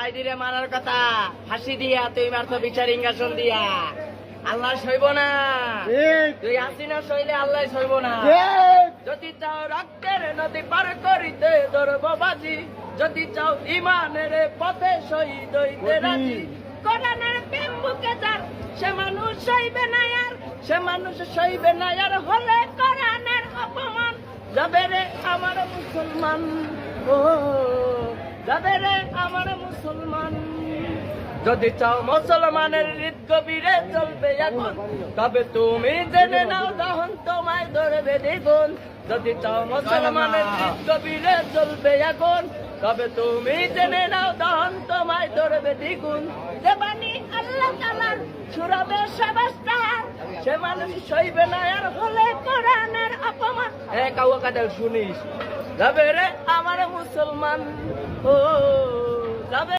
বাইরে মারার কথা ফাঁসি দিয়া তুই মারতো বিচার ইঙ্গাসন দিয়া আল্লাহ সইব না তুই হাসিনা সইলে আল্লাহ সইব না যদি চাও রক্তের নদী পার করিতে ধরব বাজি যদি চাও ইমানের পথে শহীদ হইতে রাজি কোরআনের প্রেম বুকে যার সে মানুষ সইবে না আর সে মানুষ সইবে না আর হলে কোরআনের অপমান যাবে রে আমার মুসলমান ও যাবে রে আমার মুসলমান যদি চাও মুসলমানের হৃদ গভীরে চলবে এখন তবে তুমি জেনে নাও তখন তোমায় ধরবে দ্বিগুণ যদি চাও মুসলমানের হৃদ গভীরে চলবে এখন তবে তুমি জেনে নাও তখন তোমায় ধরবে দ্বিগুণ দেবানি আল্লাহ তাআলার সুরবে সবাস্তার সে মানুষ সইবে না আর হলে কোরআনের অপমান কাউয়া কাদের শুনিস যাবে রে আমার মুসলমান ও যাবে